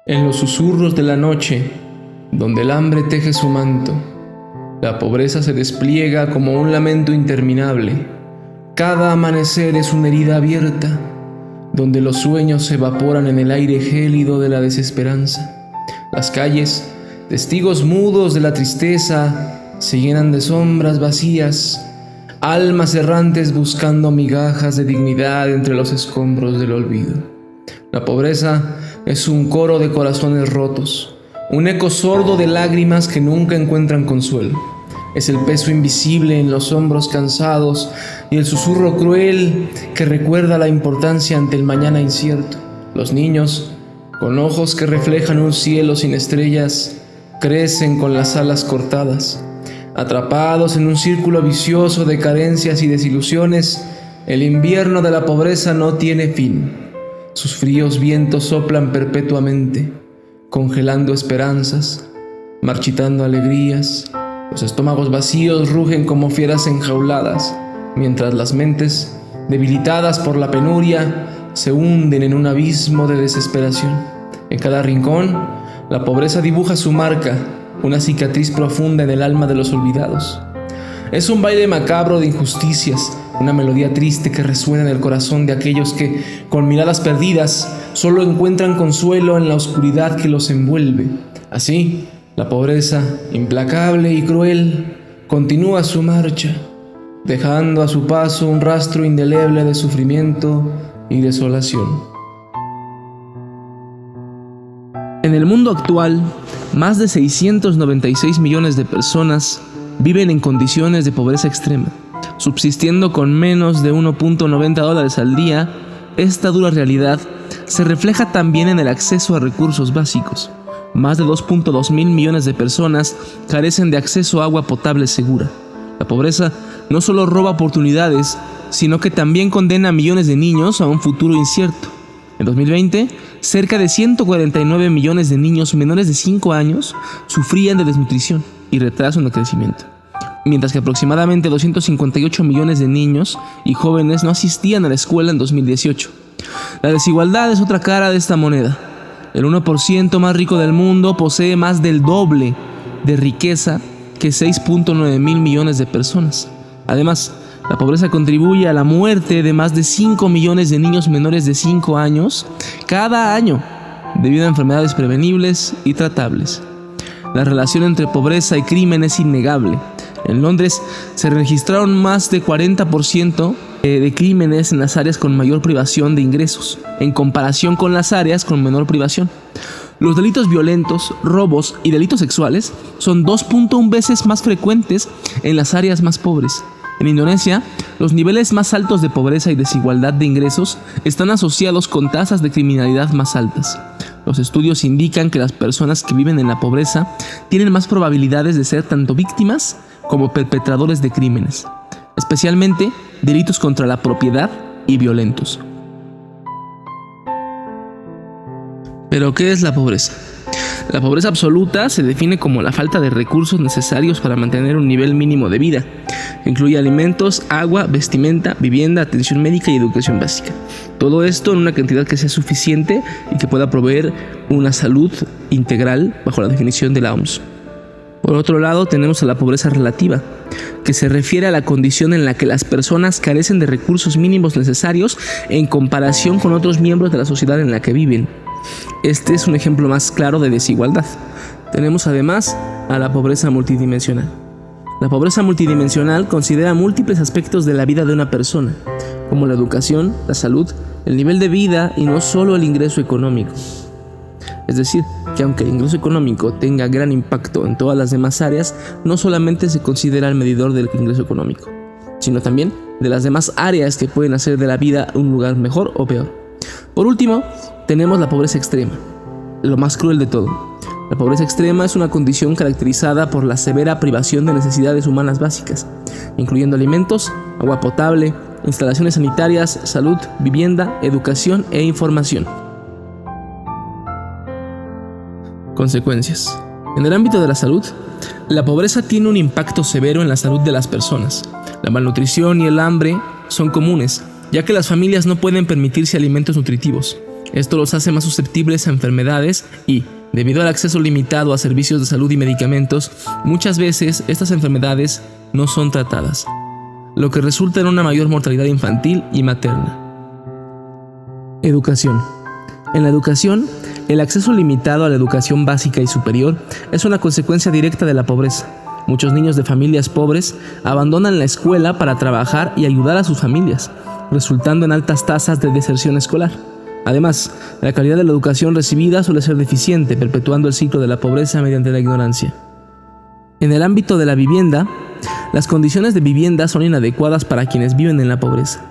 En los susurros de la noche, donde el hambre teje su manto, la pobreza se despliega como un lamento interminable. Cada amanecer es una herida abierta, donde los sueños se evaporan en el aire gélido de la desesperanza. Las calles, testigos mudos de la tristeza, se llenan de sombras vacías, almas errantes buscando migajas de dignidad entre los escombros del olvido. La pobreza es un coro de corazones rotos, un eco sordo de lágrimas que nunca encuentran consuelo. Es el peso invisible en los hombros cansados y el susurro cruel que recuerda la importancia ante el mañana incierto. Los niños, con ojos que reflejan un cielo sin estrellas, crecen con las alas cortadas. Atrapados en un círculo vicioso de carencias y desilusiones, el invierno de la pobreza no tiene fin. Sus fríos vientos soplan perpetuamente, congelando esperanzas, marchitando alegrías. Los estómagos vacíos rugen como fieras enjauladas, mientras las mentes, debilitadas por la penuria, se hunden en un abismo de desesperación. En cada rincón, la pobreza dibuja su marca, una cicatriz profunda en el alma de los olvidados. Es un baile macabro de injusticias, una melodía triste que resuena en el corazón de aquellos que, con miradas perdidas, solo encuentran consuelo en la oscuridad que los envuelve. Así, la pobreza, implacable y cruel, continúa su marcha, dejando a su paso un rastro indeleble de sufrimiento y desolación. En el mundo actual, más de 696 millones de personas viven en condiciones de pobreza extrema, subsistiendo con menos de $1.90 al día. Esta dura realidad se refleja también en el acceso a recursos básicos. Más de 2.2 mil millones de personas carecen de acceso a agua potable segura. La pobreza no solo roba oportunidades, sino que también condena a millones de niños a un futuro incierto. En 2020, cerca de 149 millones de niños menores de 5 años sufrían de desnutrición y retraso en el crecimiento, mientras que aproximadamente 258 millones de niños y jóvenes no asistían a la escuela en 2018. La desigualdad es otra cara de esta moneda. El 1% más rico del mundo posee más del doble de riqueza que 6.9 mil millones de personas. Además, la pobreza contribuye a la muerte de más de 5 millones de niños menores de 5 años cada año, debido a enfermedades prevenibles y tratables. La relación entre pobreza y crimen es innegable. En Londres se registraron más de 40% de crímenes en las áreas con mayor privación de ingresos, en comparación con las áreas con menor privación. Los delitos violentos, robos y delitos sexuales son 2.1 veces más frecuentes en las áreas más pobres. En Indonesia, los niveles más altos de pobreza y desigualdad de ingresos están asociados con tasas de criminalidad más altas. Los estudios indican que las personas que viven en la pobreza tienen más probabilidades de ser tanto víctimas como perpetradores de crímenes, especialmente delitos contra la propiedad y violentos. ¿Pero qué es la pobreza? La pobreza absoluta se define como la falta de recursos necesarios para mantener un nivel mínimo de vida. Incluye alimentos, agua, vestimenta, vivienda, atención médica y educación básica. Todo esto en una cantidad que sea suficiente y que pueda proveer una salud integral bajo la definición de la OMS. Por otro lado, tenemos a la pobreza relativa, que se refiere a la condición en la que las personas carecen de recursos mínimos necesarios en comparación con otros miembros de la sociedad en la que viven. Este es un ejemplo más claro de desigualdad. Tenemos además a la pobreza multidimensional. La pobreza multidimensional considera múltiples aspectos de la vida de una persona, como la educación, la salud, el nivel de vida y no solo el ingreso económico. Es decir, que aunque el ingreso económico tenga gran impacto en todas las demás áreas, no solamente se considera el medidor del ingreso económico, sino también de las demás áreas que pueden hacer de la vida un lugar mejor o peor. Por último, tenemos la pobreza extrema, lo más cruel de todo. La pobreza extrema es una condición caracterizada por la severa privación de necesidades humanas básicas, incluyendo alimentos, agua potable, instalaciones sanitarias, salud, vivienda, educación e información. Consecuencias. En el ámbito de la salud, la pobreza tiene un impacto severo en la salud de las personas. La malnutrición y el hambre son comunes, ya que las familias no pueden permitirse alimentos nutritivos. Esto los hace más susceptibles a enfermedades y, debido al acceso limitado a servicios de salud y medicamentos, muchas veces estas enfermedades no son tratadas, lo que resulta en una mayor mortalidad infantil y materna. Educación. En la educación, el acceso limitado a la educación básica y superior es una consecuencia directa de la pobreza. Muchos niños de familias pobres abandonan la escuela para trabajar y ayudar a sus familias, resultando en altas tasas de deserción escolar. Además, la calidad de la educación recibida suele ser deficiente, perpetuando el ciclo de la pobreza mediante la ignorancia. En el ámbito de la vivienda, las condiciones de vivienda son inadecuadas para quienes viven en la pobreza.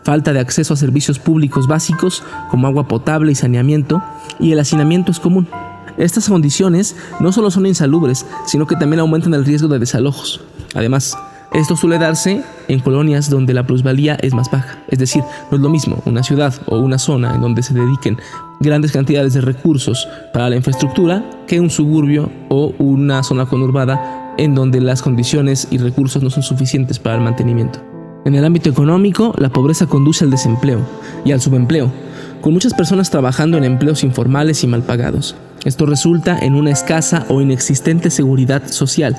Falta de acceso a servicios públicos básicos como agua potable y saneamiento, y el hacinamiento es común. Estas condiciones no solo son insalubres, sino que también aumentan el riesgo de desalojos. Además, esto suele darse en colonias donde la plusvalía es más baja. Es decir, no es lo mismo una ciudad o una zona en donde se dediquen grandes cantidades de recursos para la infraestructura que un suburbio o una zona conurbada en donde las condiciones y recursos no son suficientes para el mantenimiento. En el ámbito económico, la pobreza conduce al desempleo y al subempleo, con muchas personas trabajando en empleos informales y mal pagados. Esto resulta en una escasa o inexistente seguridad social,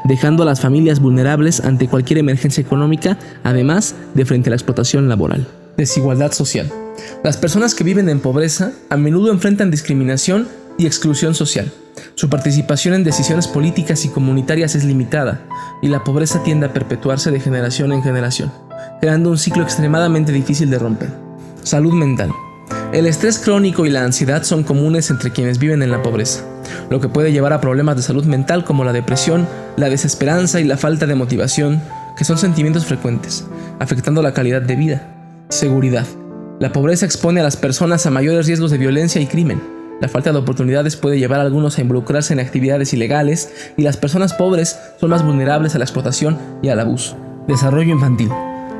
dejando a las familias vulnerables ante cualquier emergencia económica, además de frente a la explotación laboral. Desigualdad social. Las personas que viven en pobreza a menudo enfrentan discriminación y exclusión social. Su participación en decisiones políticas y comunitarias es limitada, y la pobreza tiende a perpetuarse de generación en generación, creando un ciclo extremadamente difícil de romper. Salud mental. El estrés crónico y la ansiedad son comunes entre quienes viven en la pobreza, lo que puede llevar a problemas de salud mental como la depresión, la desesperanza y la falta de motivación, que son sentimientos frecuentes, afectando la calidad de vida. Seguridad. La pobreza expone a las personas a mayores riesgos de violencia y crimen. La falta de oportunidades puede llevar a algunos a involucrarse en actividades ilegales, y las personas pobres son más vulnerables a la explotación y al abuso. Desarrollo infantil.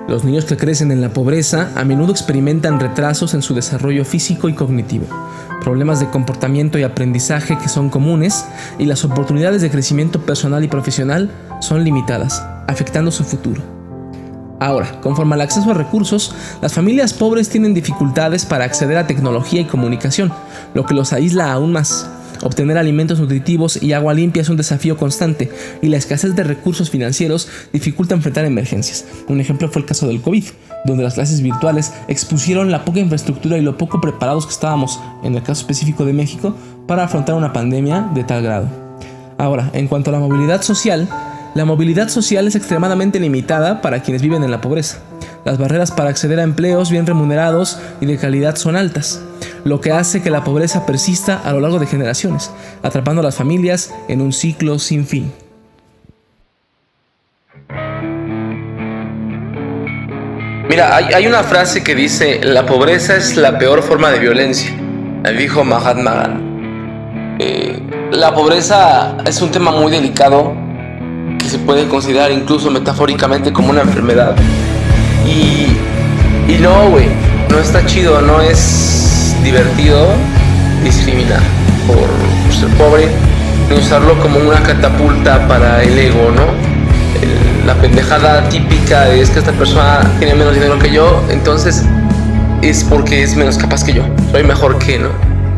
Los niños que crecen en la pobreza a menudo experimentan retrasos en su desarrollo físico y cognitivo, problemas de comportamiento y aprendizaje que son comunes, y las oportunidades de crecimiento personal y profesional son limitadas, afectando su futuro. Ahora, conforme al acceso a recursos, las familias pobres tienen dificultades para acceder a tecnología y comunicación, lo que los aísla aún más. Obtener alimentos nutritivos y agua limpia es un desafío constante, y la escasez de recursos financieros dificulta enfrentar emergencias. Un ejemplo fue el caso del COVID, donde las clases virtuales expusieron la poca infraestructura y lo poco preparados que estábamos, en el caso específico de México, para afrontar una pandemia de tal grado. Ahora, en cuanto a la movilidad social es extremadamente limitada para quienes viven en la pobreza. Las barreras para acceder a empleos bien remunerados y de calidad son altas, lo que hace que la pobreza persista a lo largo de generaciones, atrapando a las familias en un ciclo sin fin. Mira, hay una frase que dice: la pobreza es la peor forma de violencia, dijo Mahatma Gandhi. La pobreza es un tema muy delicado que se puede considerar incluso metafóricamente como una enfermedad. Y no, güey, no está chido, no es divertido discriminar por ser pobre, ni usarlo como una catapulta para el ego, ¿no? La pendejada típica es que esta persona tiene menos dinero que yo, entonces es porque es menos capaz que yo, soy mejor que, ¿no?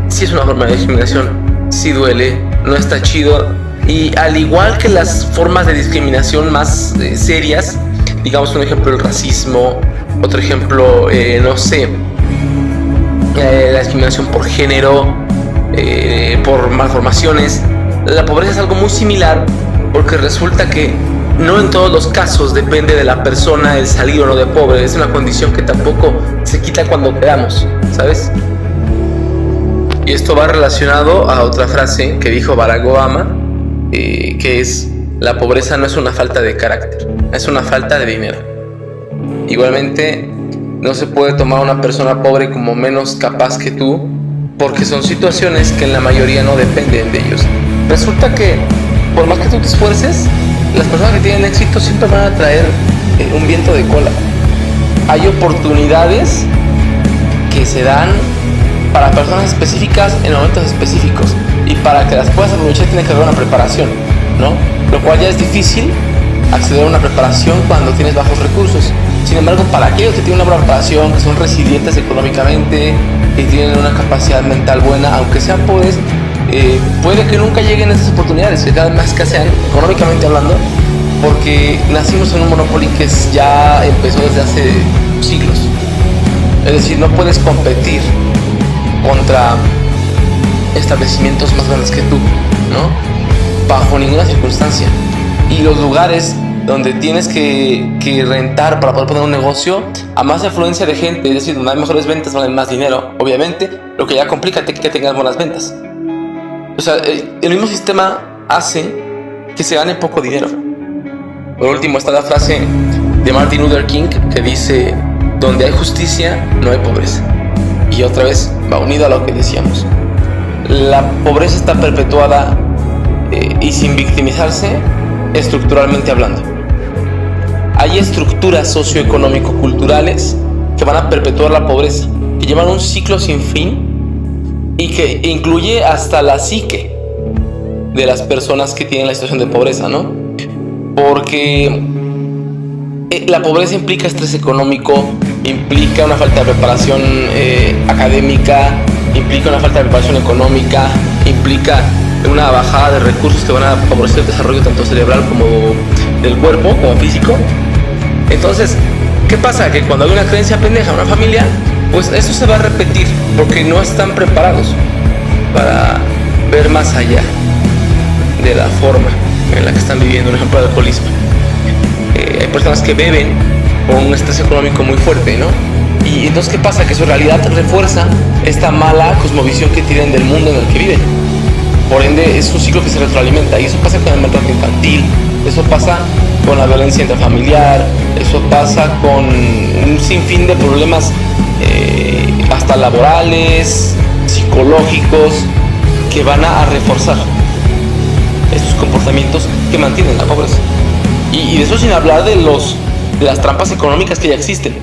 Sí es una forma de discriminación, sí duele, no está chido. Y al igual que las formas de discriminación más serias, digamos un ejemplo el racismo, otro ejemplo, la discriminación por género, por malformaciones, la pobreza es algo muy similar, porque resulta que no en todos los casos depende de la persona el salir o no de pobre. Es una condición que tampoco se quita cuando quedamos, ¿sabes? Y esto va relacionado a otra frase que dijo Barack Obama, que es: la pobreza no es una falta de carácter, es una falta de dinero. Igualmente, no se puede tomar a una persona pobre como menos capaz que tú, porque son situaciones que en la mayoría no dependen de ellos. Resulta que, por más que tú te esfuerces, las personas que tienen éxito siempre van a traer un viento de cola. Hay oportunidades que se dan para personas específicas en momentos específicos, y para que las puedas aprovechar tiene que haber una preparación, ¿no? Lo cual ya es difícil acceder a una preparación cuando tienes bajos recursos. Sin embargo, para aquellos que tienen una buena preparación, que son resilientes económicamente, que tienen una capacidad mental buena, aunque sean pobres, puede que nunca lleguen a esas oportunidades, que cada vez más escasean, económicamente hablando, porque nacimos en un monopolio que ya empezó desde hace siglos. Es decir, no puedes competir contra establecimientos más grandes que tú, ¿no? Bajo ninguna circunstancia. Y los lugares donde tienes que rentar para poder poner un negocio, a más afluencia de gente, es decir, donde hay mejores ventas, donde hay más dinero, obviamente, lo que ya complica que tengas buenas ventas. O sea, el mismo sistema hace que se gane poco dinero. Por último está la frase de Martin Luther King que dice: donde hay justicia, no hay pobreza. Y otra vez va unido a lo que decíamos. La pobreza está perpetuada y sin victimizarse, estructuralmente hablando. Hay estructuras socioeconómico-culturales que van a perpetuar la pobreza, que llevan un ciclo sin fin y que incluye hasta la psique de las personas que tienen la situación de pobreza, ¿no? Porque la pobreza implica estrés económico, implica una falta de preparación académica, implica una falta de preparación económica, implica una bajada de recursos que van a favorecer el desarrollo tanto cerebral como del cuerpo, como físico. Entonces, ¿qué pasa? Que cuando hay una creencia pendeja en una familia, pues eso se va a repetir, porque no están preparados para ver más allá de la forma en la que están viviendo. Un ejemplo, el alcoholismo. Hay personas que beben con un estrés económico muy fuerte, ¿no? Y entonces, ¿qué pasa? Que su realidad refuerza esta mala cosmovisión que tienen del mundo en el que viven. Por ende, es un ciclo que se retroalimenta. Y eso pasa con el maltrato infantil, eso pasa con la violencia intrafamiliar, eso pasa con un sinfín de problemas hasta laborales, psicológicos, que van a reforzar estos comportamientos que mantienen la pobreza. Y de eso sin hablar de las trampas económicas que ya existen.